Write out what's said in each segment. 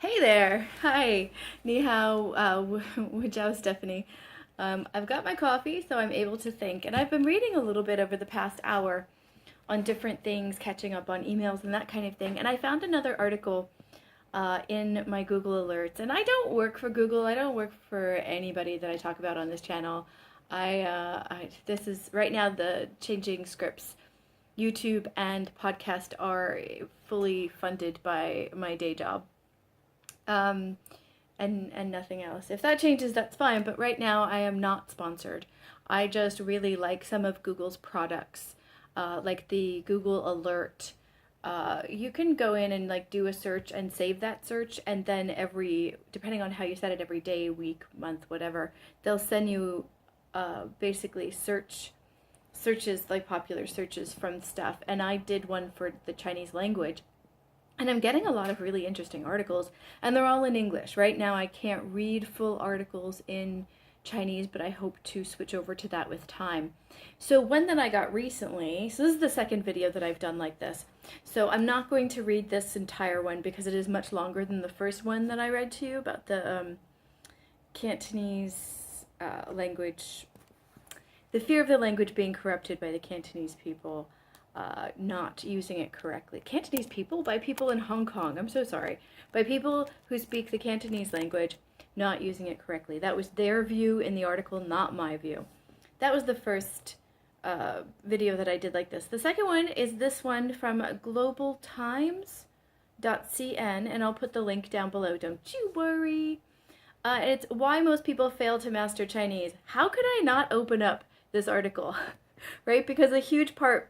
Hey there. Hi. Ni hao, Wu Stephanie. I've got my coffee, so I'm able to think. And I've been reading a little bit over the past hour on different things, catching up on emails and that kind of thing. And I found another article in my Google Alerts. And I don't work for Google. I don't work for anybody that I talk about on this channel. This is right now the Changing Scripts YouTube and podcast are fully funded by my day job um, and nothing else. If that changes, that's fine. But right now, I am not sponsored. I just really like some of Google's products, like the Google Alert. You can go in and like do a search and save that search, and then depending on how you set it, every day, week, month, whatever, they'll send you basically searches, like popular searches from stuff. And I did one for the Chinese language, and I'm getting a lot of really interesting articles, and they're all in English. Right now, I can't read full articles in Chinese, but I hope to switch over to that with time. So one that I got recently, so this is the second video that I've done like this. So I'm not going to read this entire one because it is much longer than the first one that I read to you about the Cantonese language, the fear of the language being corrupted by the Cantonese people. Not using it correctly. Cantonese people? By people in Hong Kong. I'm so sorry. By people who speak the Cantonese language not using it correctly. That was their view in the article, not my view. That was the first video that I did like this. The second one is this one from globaltimes.cn, and I'll put the link down below. Don't you worry. It's why most people fail to master Chinese. How could I not open up this article? Right? Because a huge part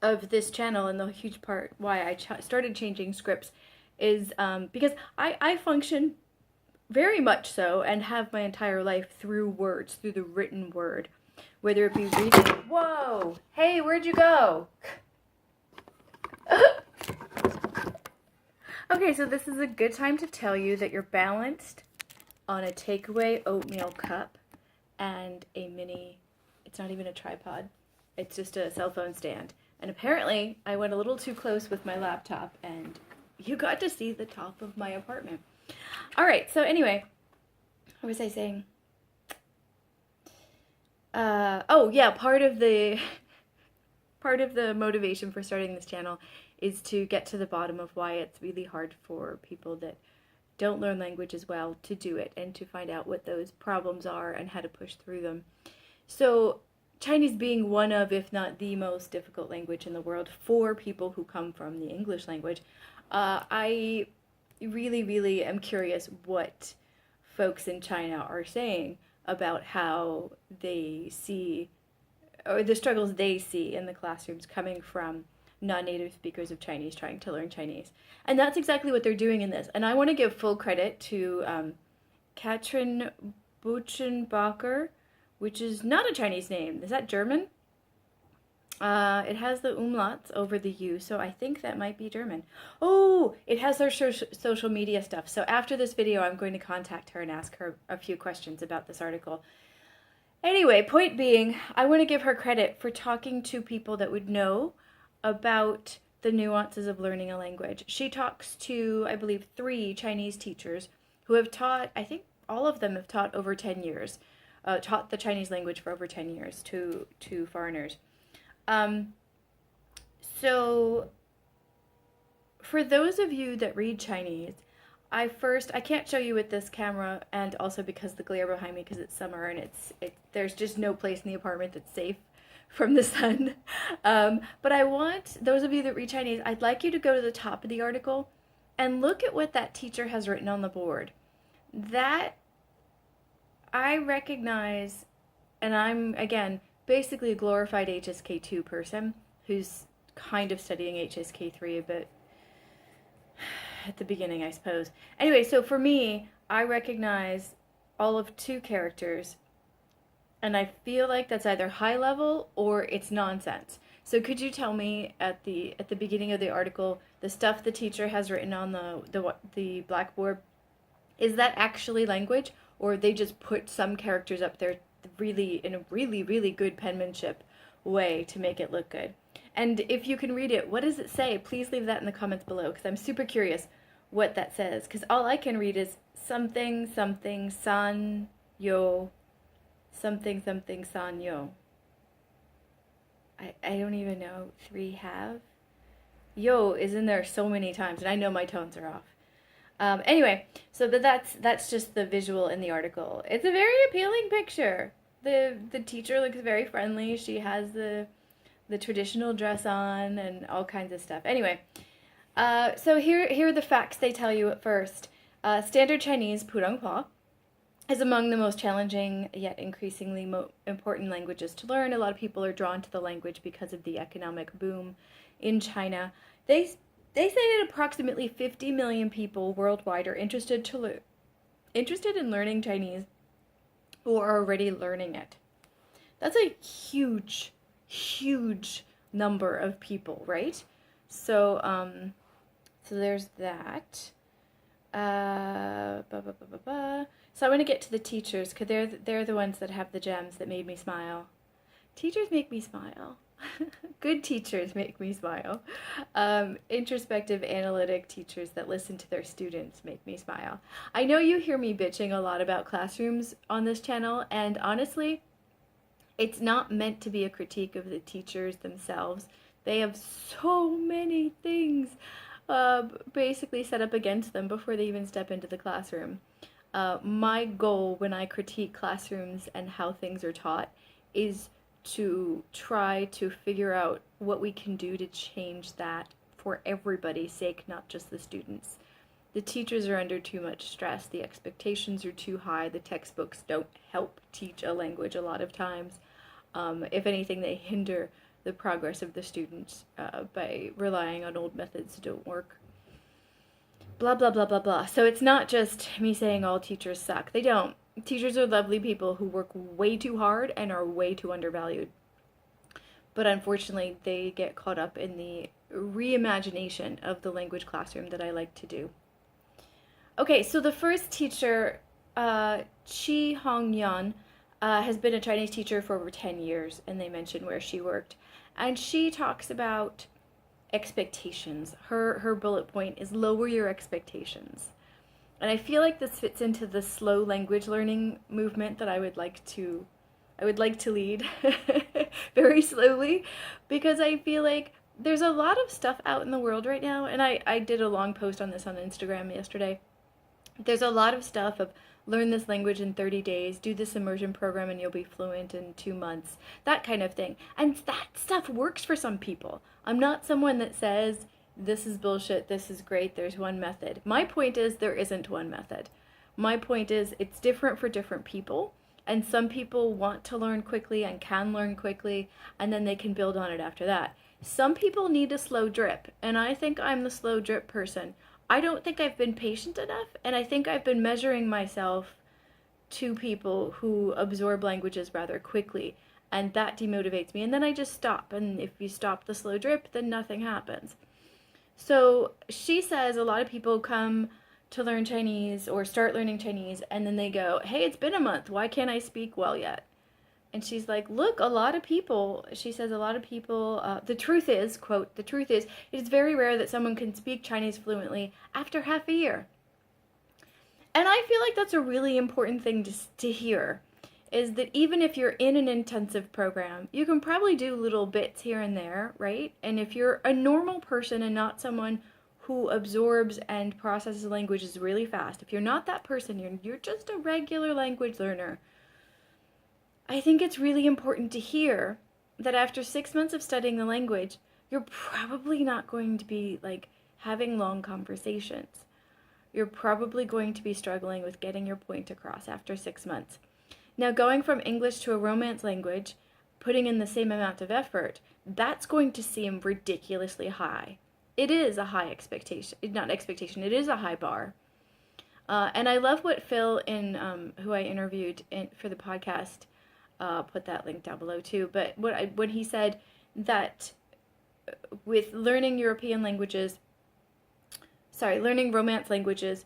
of this channel, and the huge part why I started changing scripts, is because I function very much so and have my entire life through words, through the written word, whether it be reading. Whoa! Hey, where'd you go? Okay, so this is a good time to tell you that you're balanced on a takeaway oatmeal cup and a mini, it's not even a tripod, it's just a cell phone stand. And apparently, I went a little too close with my laptop, and you got to see the top of my apartment. All right, so anyway, what was I saying? Oh yeah, part of the motivation for starting this channel is to get to the bottom of why it's really hard for people that don't learn language as well to do it, and to find out what those problems are and how to push through them. So Chinese being one of, if not the most difficult language in the world for people who come from the English language, I really, really am curious what folks in China are saying about how they see, or the struggles they see in the classrooms coming from non-native speakers of Chinese trying to learn Chinese. And that's exactly what they're doing in this. And I want to give full credit to Katrin Buchenbacher, which is not a Chinese name. Is that German? It has the umlauts over the U, so I think that might be German. Oh, it has their social media stuff. So after this video, I'm going to contact her and ask her a few questions about this article. Anyway, point being, I want to give her credit for talking to people that would know about the nuances of learning a language. She talks to, I believe, 3 Chinese teachers who have taught, I think all of them have taught over 10 years. Taught the Chinese language for over 10 years to foreigners. So for those of you that read Chinese, I can't show you with this camera, and also because the glare behind me, because it's summer and there's just no place in the apartment that's safe from the sun. But I want those of you that read Chinese, I'd like you to go to the top of the article and look at what that teacher has written on the board. That I recognize, and I'm, again, basically a glorified HSK2 person who's kind of studying HSK3 a bit at the beginning, I suppose. Anyway, so for me, I recognize all of 2 characters, and I feel like that's either high level or it's nonsense. So could you tell me at the beginning of the article, the stuff the teacher has written on the blackboard, is that actually language? Or they just put some characters up there really in a really, really good penmanship way to make it look good. And if you can read it, what does it say? Please leave that in the comments below, because I'm super curious. what that says, because all I can read is something something san yo, something something san yo. I don't even know. Three have? Yo is in there so many times, and I know my tones are off. Anyway, so that's just the visual in the article. It's a very appealing picture. The teacher looks very friendly. She has the traditional dress on and all kinds of stuff. Anyway, so here are the facts they tell you at first. Standard Chinese, Putonghua, is among the most challenging yet increasingly important languages to learn. A lot of people are drawn to the language because of the economic boom in China. They say that approximately 50 million people worldwide are interested in learning Chinese or are already learning it. That's a huge, huge number of people, right? So, so there's that. So I want to get to the teachers because they're the ones that have the gems that made me smile. Teachers make me smile. Good teachers make me smile. Introspective, analytic teachers that listen to their students make me smile. I know you hear me bitching a lot about classrooms on this channel, and honestly, it's not meant to be a critique of the teachers themselves. They have so many things basically set up against them before they even step into the classroom. My goal when I critique classrooms and how things are taught is to try to figure out what we can do to change that for everybody's sake, not just the students. The teachers are under too much stress, the expectations are too high, the textbooks don't help teach a language a lot of times. If anything, they hinder the progress of the students by relying on old methods that don't work. Blah, blah, blah, blah, blah. So it's not just me saying all teachers suck. They don't. Teachers are lovely people who work way too hard and are way too undervalued. But unfortunately, they get caught up in the reimagination of the language classroom that I like to do. Okay, so the first teacher, Chi Hongyan, has been a Chinese teacher for over 10 years, and they mention where she worked. And she talks about expectations. Her bullet point is lower your expectations. And I feel like this fits into the slow language learning movement that I would like to lead very slowly, because I feel like there's a lot of stuff out in the world right now, and I did a long post on this on Instagram yesterday. There's a lot of stuff of learn this language in 30 days, do this immersion program and you'll be fluent in 2 months, that kind of thing. And that stuff works for some people. I'm not someone that says, this is bullshit, this is great, there's one method. My point is there isn't one method. My point is it's different for different people, and some people want to learn quickly and can learn quickly, and then they can build on it after that. Some people need a slow drip, and I think I'm the slow drip person. I don't think I've been patient enough, and I think I've been measuring myself to people who absorb languages rather quickly, and that demotivates me, and then I just stop, and if you stop the slow drip, then nothing happens. So she says a lot of people come to learn Chinese or start learning Chinese, and then they go, hey, it's been a month, why can't I speak well yet? And she's like, look, a lot of people, she says, the truth is, quote, the truth is, it is very rare that someone can speak Chinese fluently after half a year. And I feel like that's a really important thing to hear, is that even if you're in an intensive program, you can probably do little bits here and there, right? And if you're a normal person and not someone who absorbs and processes languages really fast, if you're not that person, you're just a regular language learner, I think it's really important to hear that after 6 months of studying the language, you're probably not going to be like having long conversations. You're probably going to be struggling with getting your point across after 6 months. Now, going from English to a Romance language, putting in the same amount of effort, that's going to seem ridiculously high. It is a high expectation, not expectation, it is a high bar. And I love what Phil, who I interviewed for the podcast, put that link down below too, but when he said that with learning learning Romance languages,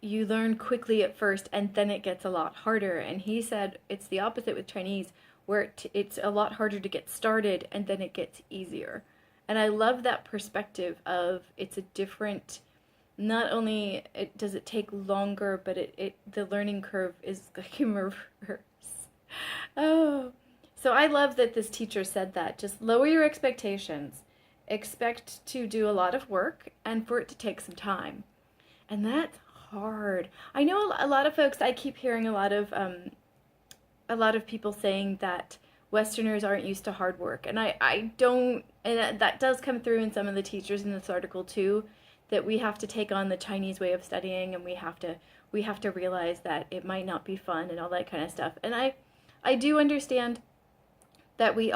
you learn quickly at first and then it gets a lot harder. And he said it's the opposite with Chinese, where it's a lot harder to get started and then it gets easier. And I love that perspective of it's a different not only does it take longer, but the learning curve is like in reverse. Oh, so I love that this teacher said that. Just lower your expectations. Expect to do a lot of work and for it to take some time. And that's hard. I know a lot of folks, I keep hearing a lot of people saying that Westerners aren't used to hard work. And I don't, and that does come through in some of the teachers in this article too, that we have to take on the Chinese way of studying and we have to realize that it might not be fun and all that kind of stuff. And I do understand that we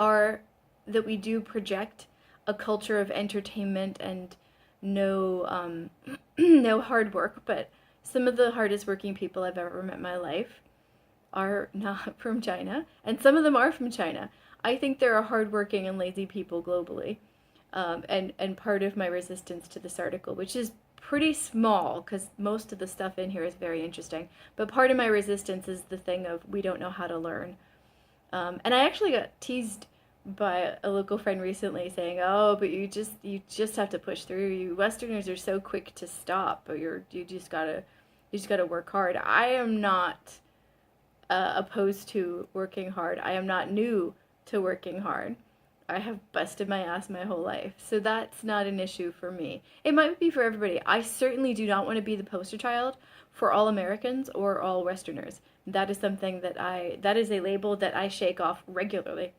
do project a culture of entertainment and no no hard work, but some of the hardest working people I've ever met in my life are not from China, and some of them are from China. I think there are hardworking and lazy people globally, and part of my resistance to this article, which is pretty small because most of the stuff in here is very interesting, but part of my resistance is the thing of we don't know how to learn. And I actually got teased by a local friend recently saying, "Oh, but you just have to push through. You Westerners are so quick to stop, but you just gotta work hard." I am not opposed to working hard. I am not new to working hard. I have busted my ass my whole life, so that's not an issue for me. It might be for everybody. I certainly do not want to be the poster child for all Americans or all Westerners. That is something that is a label that I shake off regularly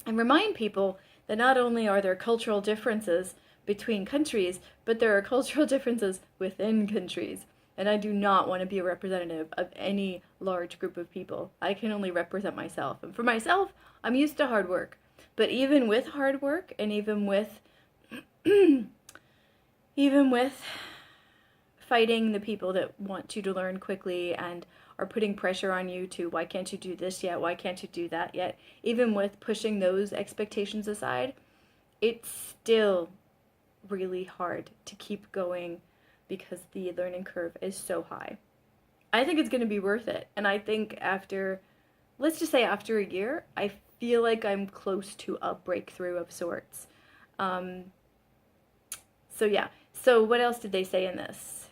and remind people that not only are there cultural differences between countries, but there are cultural differences within countries. And I do not want to be a representative of any large group of people. I can only represent myself. And for myself, I'm used to hard work. But even with hard work and even with even with fighting the people that want you to learn quickly and are putting pressure on you to, why can't you do this yet? Why can't you do that yet? Even with pushing those expectations aside, it's still really hard to keep going because the learning curve is so high. I think it's going to be worth it. And I think let's just say after a year, I feel like I'm close to a breakthrough of sorts. So yeah. So what else did they say in this?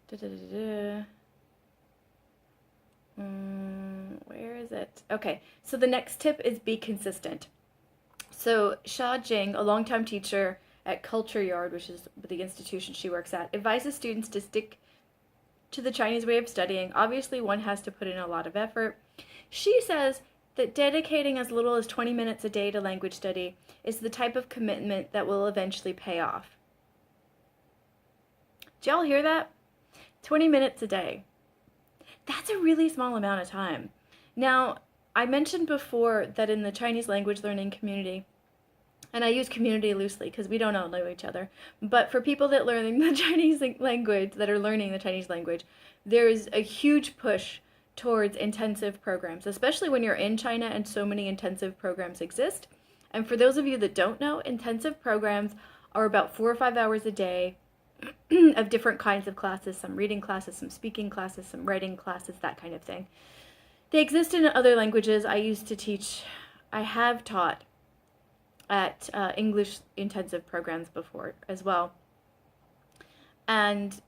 Where is it? Okay, so the next tip is be consistent. So Xia Jing, a longtime teacher at Culture Yard, which is the institution she works at, advises students to stick to the Chinese way of studying. Obviously, one has to put in a lot of effort. She says that dedicating as little as 20 minutes a day to language study is the type of commitment that will eventually pay off. Did y'all hear that? 20 minutes a day. That's a really small amount of time. Now, I mentioned before that in the Chinese language learning community, and I use community loosely because we don't all know each other, but for people that learning the Chinese language, that are learning the Chinese language, there's a huge push towards intensive programs, especially when you're in China and so many intensive programs exist. And for those of you that don't know, intensive programs are about 4 or 5 hours a day of different kinds of classes, some reading classes, some speaking classes, some writing classes, that kind of thing. They exist in other languages. I have taught at English intensive programs before as well. And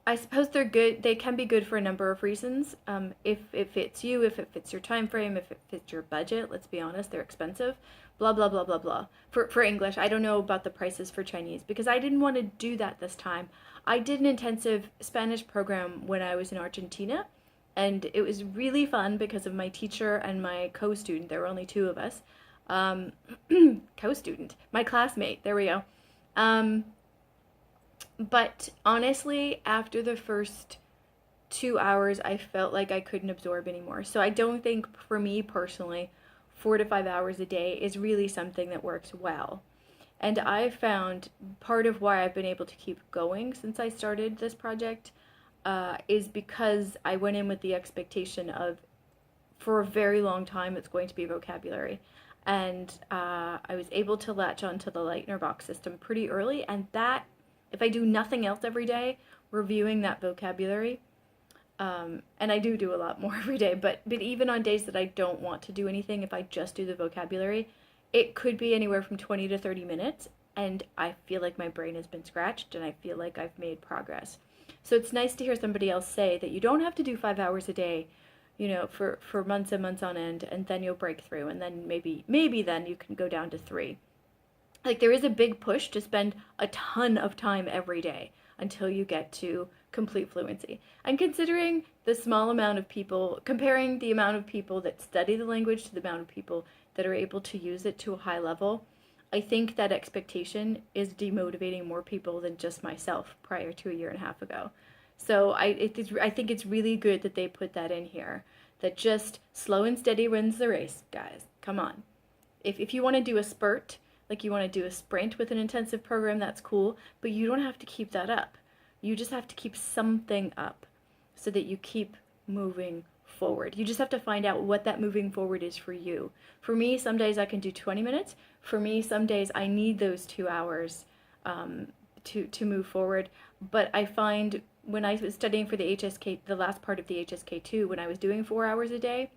I suppose they're good. They can be good for a number of reasons. If it fits you, if it fits your time frame, if it fits your budget. Let's be honest, they're expensive. Blah blah blah blah blah. For English, I don't know about the prices for Chinese because I didn't want to do that this time. I did an intensive Spanish program when I was in Argentina, and it was really fun because of my teacher and my co-student. There were only 2 of us. Co-student, my classmate. There we go. But honestly, after the first 2 hours, I felt like I couldn't absorb anymore. So I don't think, for me personally, 4 to 5 hours a day is really something that works well. And I found part of why I've been able to keep going since I started this project is because I went in with the expectation of, for a very long time, it's going to be vocabulary. And I was able to latch onto the Lightner box system pretty early, and that, if I do nothing else every day, reviewing that vocabulary, and I do a lot more every day, but even on days that I don't want to do anything, if I just do the vocabulary, it could be anywhere from 20 to 30 minutes, and I feel like my brain has been scratched and I feel like I've made progress. So it's nice to hear somebody else say that you don't have to do 5 hours a day, for months and months on end, and then you'll break through, and then maybe then you can go down to 3. Like, there is a big push to spend a ton of time every day until you get to complete fluency. And considering the small amount of people, comparing the amount of people that study the language to the amount of people that are able to use it to a high level, I think that expectation is demotivating more people than just myself prior to a year and a half ago. So I think it's really good that they put that in here, that just slow and steady wins the race, guys. Come on. If you want to do a spurt, like you want to do a sprint with an intensive program, that's cool, but you don't have to keep that up. You just have to keep something up so that you keep moving forward. You just have to find out what that moving forward is for you. For me, some days I can do 20 minutes. For me, some days I need those 2 hours to move forward. But I find when I was studying for the HSK, the last part of the HSK2, when I was doing 4 hours a day,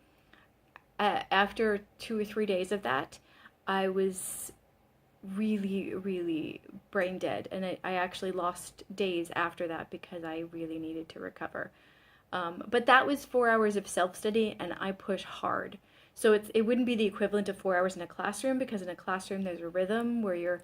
after 2 or 3 days of that, I was really, really brain dead. And I actually lost days after that because I really needed to recover. But that was 4 hours of self-study, and I push hard. So it wouldn't be the equivalent of 4 hours in a classroom, because in a classroom there's a rhythm where you're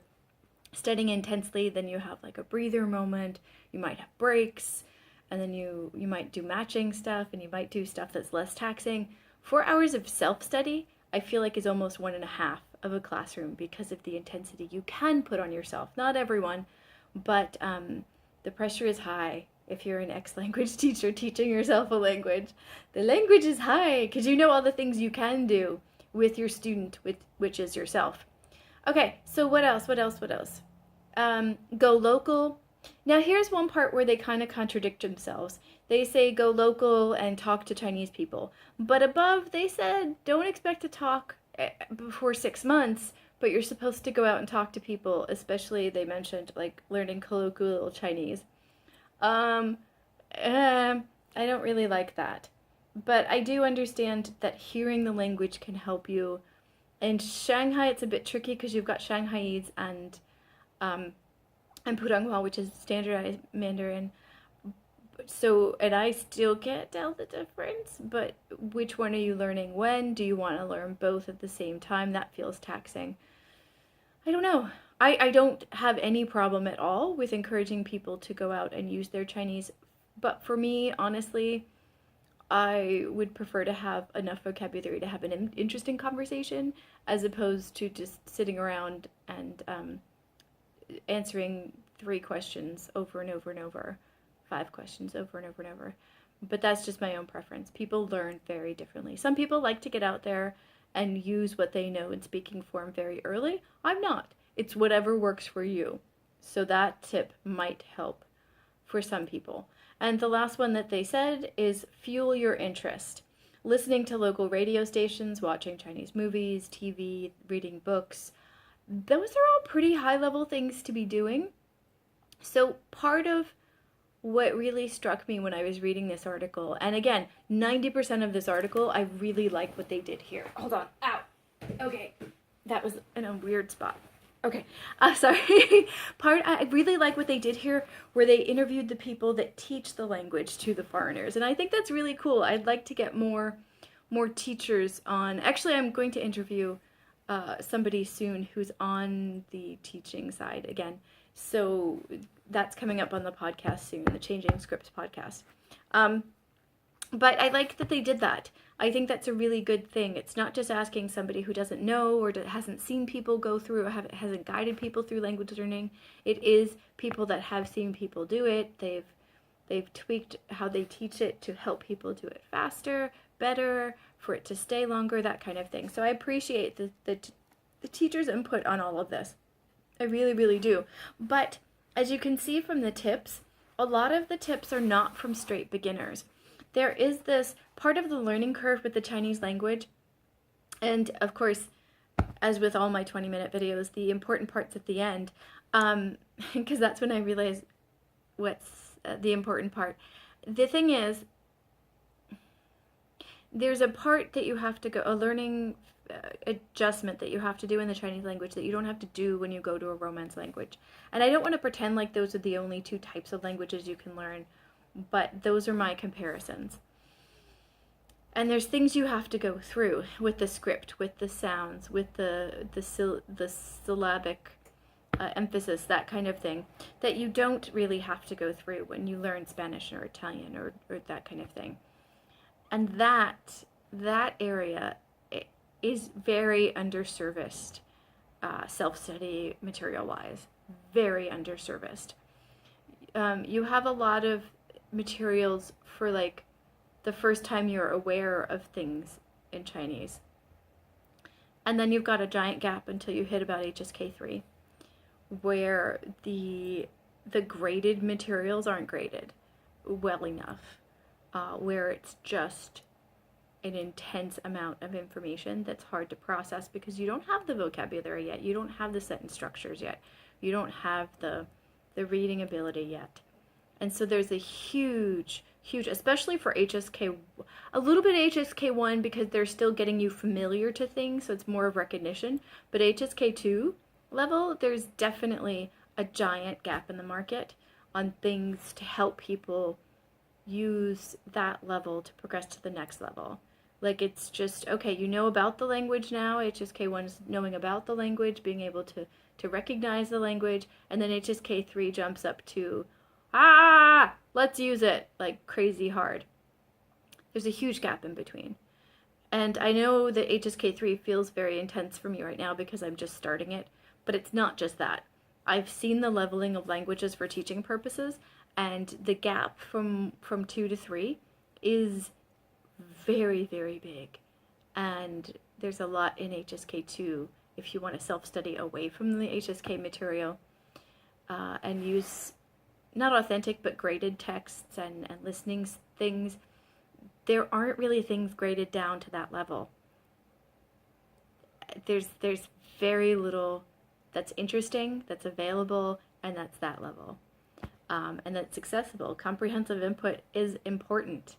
studying intensely, then you have like a breather moment, you might have breaks, and then you might do matching stuff, and you might do stuff that's less taxing. 4 hours of self-study, I feel like, is almost 1.5 of a classroom because of the intensity you can put on yourself. Not everyone, but the pressure is high. If you're an ex-language teacher teaching yourself a language, the language is high because you know all the things you can do with your student, which is yourself. Okay, so what else? Go local. Now here's one part where they kind of contradict themselves. They say go local and talk to Chinese people. But above they said don't expect to talk before 6 months, but you're supposed to go out and talk to people, especially they mentioned like learning colloquial Chinese. I don't really like that. But I do understand that hearing the language can help you. In Shanghai, it's a bit tricky because you've got Shanghaiese and Putonghua, which is standardized Mandarin. So, and I still can't tell the difference, but which one are you learning when? Do you want to learn both at the same time? That feels taxing. I don't know. I don't have any problem at all with encouraging people to go out and use their Chinese, but for me, honestly, I would prefer to have enough vocabulary to have an interesting conversation as opposed to just sitting around and answering 3 questions over and over and over, 5 questions over and over and over. But that's just my own preference. People learn very differently. Some people like to get out there and use what they know in speaking form very early. I'm not. It's whatever works for you. So that tip might help for some people. And the last one that they said is fuel your interest. Listening to local radio stations, watching Chinese movies, TV, reading books. Those are all pretty high-level things to be doing. So part of what really struck me when I was reading this article, and again, 90% of this article, I really like what they did here. Hold on. Ow. Okay. That was in a weird spot. Okay, sorry. I really like what they did here, where they interviewed the people that teach the language to the foreigners, and I think that's really cool. I'd like to get more teachers on. Actually, I'm going to interview somebody soon who's on the teaching side again. So that's coming up on the podcast soon, the Changing Scripts podcast. But I like that they did that. I think that's a really good thing. It's not just asking somebody who doesn't know or hasn't seen people go through or hasn't guided people through language learning. It is people that have seen people do it. They've tweaked how they teach it to help people do it faster, better, for it to stay longer, that kind of thing. So I appreciate the teacher's input on all of this. I really, really do. But as you can see from the tips, a lot of the tips are not from straight beginners. There is this part of the learning curve with the Chinese language, and of course, as with all my 20-minute videos, the important part's at the end, because that's when I realize what's the important part. The thing is, there's a part that you have to go, a learning adjustment that you have to do in the Chinese language that you don't have to do when you go to a Romance language. And I don't want to pretend like those are the only two types of languages you can learn, but those are my comparisons. And there's things you have to go through with the script, with the sounds, with the syllabic emphasis, that kind of thing, that you don't really have to go through when you learn Spanish or Italian or that kind of thing. And that area is very underserviced, self-study material-wise, very underserviced. You have a lot of materials for like the first time you're aware of things in Chinese. And then you've got a giant gap until you hit about HSK3, where the graded materials aren't graded well enough, where it's just an intense amount of information that's hard to process because you don't have the vocabulary yet, you don't have the sentence structures yet, you don't have the reading ability yet. And so there's a huge, especially for HSK, a little bit HSK1 because they're still getting you familiar to things, so it's more of recognition. But HSK2 level, there's definitely a giant gap in the market on things to help people use that level to progress to the next level. Like, it's just, okay, you know about the language now. HSK1 is knowing about the language, being able to recognize the language, and then HSK3 jumps up to, let's use it, like crazy hard. There's a huge gap in between. And I know that HSK3 feels very intense for me right now because I'm just starting it, but it's not just that. I've seen the leveling of languages for teaching purposes, and the gap from 2 to 3 is very, very big. And there's a lot in HSK2 if you want to self-study away from the HSK material and use not authentic but graded texts and listening things. There aren't really things graded down to that level. There's very little that's interesting, that's available, and that's that level. And that's accessible. Comprehensive input is important.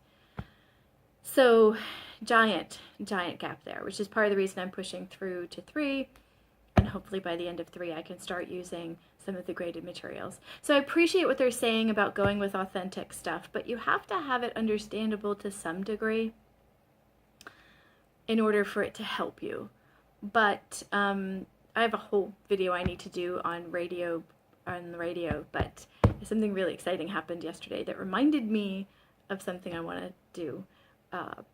So giant gap there, which is part of the reason I'm pushing through to 3, and hopefully by the end of 3 I can start using some of the graded materials. So I appreciate what they're saying about going with authentic stuff, but you have to have it understandable to some degree in order for it to help you. But I have a whole video I need to do on the radio, but something really exciting happened yesterday that reminded me of something I want to do.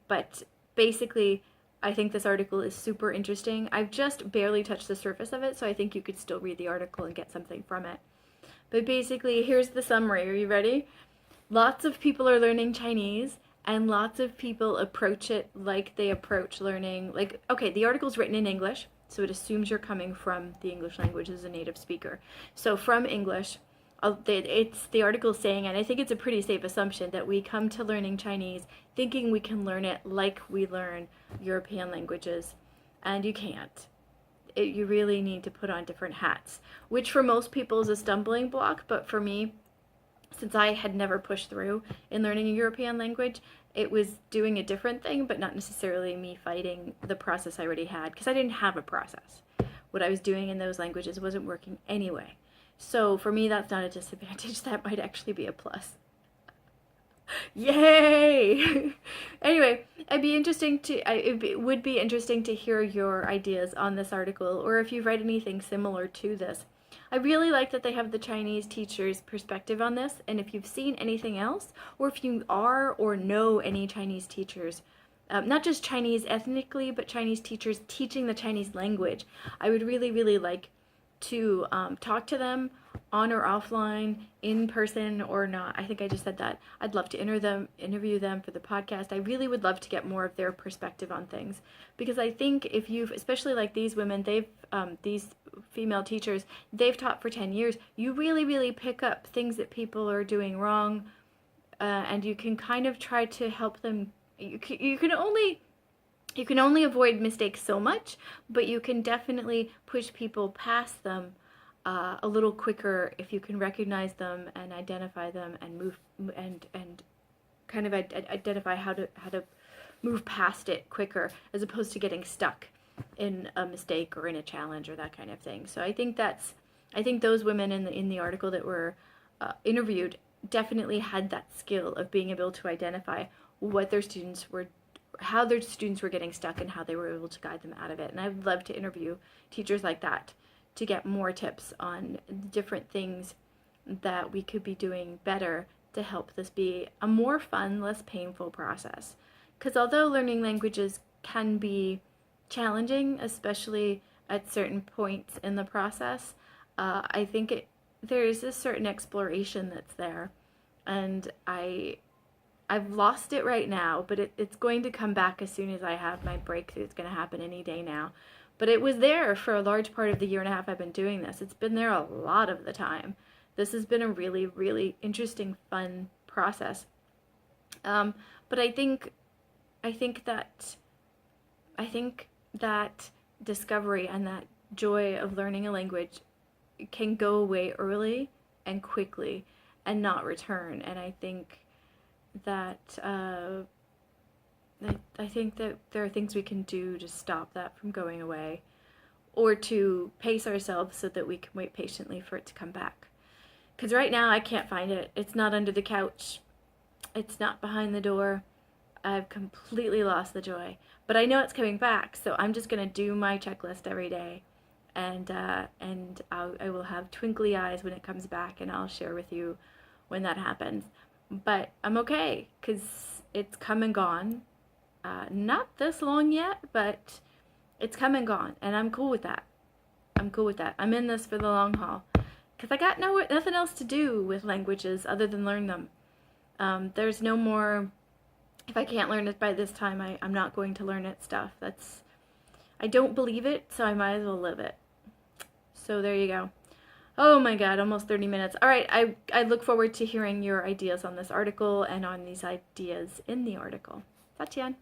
But basically, I think this article is super interesting. I've just barely touched the surface of it, so I think you could still read the article and get something from it. But basically, here's the summary. Are you ready? Lots of people are learning Chinese, and lots of people approach it like they approach learning, like, okay, the article's written in English, so it assumes you're coming from the English language as a native speaker. So from English, it's the article saying, and I think it's a pretty safe assumption, that we come to learning Chinese thinking we can learn it like we learn European languages, and you can't. You really need to put on different hats, which for most people is a stumbling block, but for me, since I had never pushed through in learning a European language, it was doing a different thing, but not necessarily me fighting the process I already had, because I didn't have a process. What I was doing in those languages wasn't working anyway. So for me, that's not a disadvantage. That might actually be a plus. Yay! Anyway, it would be interesting to hear your ideas on this article, or if you've read anything similar to this. I really like that they have the Chinese teacher's perspective on this, and if you've seen anything else, or if you are or know any Chinese teachers, not just Chinese ethnically, but Chinese teachers teaching the Chinese language, I would really, really like to talk to them on or offline, in person or not. I think I just said that. I'd love to interview them for the podcast. I really would love to get more of their perspective on things, because I think if you've, especially like these women, these female teachers, they've taught for 10 years, you really, really pick up things that people are doing wrong, and you can kind of try to help them. You can only avoid mistakes so much, but you can definitely push people past them a little quicker if you can recognize them and identify them and move and identify how to move past it quicker, as opposed to getting stuck. in a mistake or in a challenge or that kind of thing. So I think those women in the article that were interviewed definitely had that skill of being able to identify what their students were, how their students were getting stuck and how they were able to guide them out of it. And I'd love to interview teachers like that to get more tips on different things that we could be doing better to help this be a more fun, less painful process. Because although learning languages can be challenging, especially at certain points in the process, I think there is a certain exploration that's there, and I've lost it right now, but it's going to come back as soon as I have my breakthrough. It's going to happen any day now. But it was there for a large part of the year and a half I've been doing this. It's been there a lot of the time. This has been a really, really interesting, fun process. But I think that discovery and that joy of learning a language can go away early and quickly and not return. And I think that there are things we can do to stop that from going away, or to pace ourselves so that we can wait patiently for it to come back. Because right now I can't find it. It's not under the couch. It's not behind the door. I've completely lost the joy. But I know it's coming back, so I'm just going to do my checklist every day. And I will have twinkly eyes when it comes back, and I'll share with you when that happens. But I'm okay, because it's come and gone. Not this long yet, but it's come and gone, and I'm cool with that. I'm cool with that. I'm in this for the long haul, because I got nothing else to do with languages other than learn them. There's no more, if I can't learn it by this time, I'm not going to learn it stuff. I don't believe it, so I might as well live it. So there you go. Oh my god, almost 30 minutes. All right, I look forward to hearing your ideas on this article and on these ideas in the article. Satyan.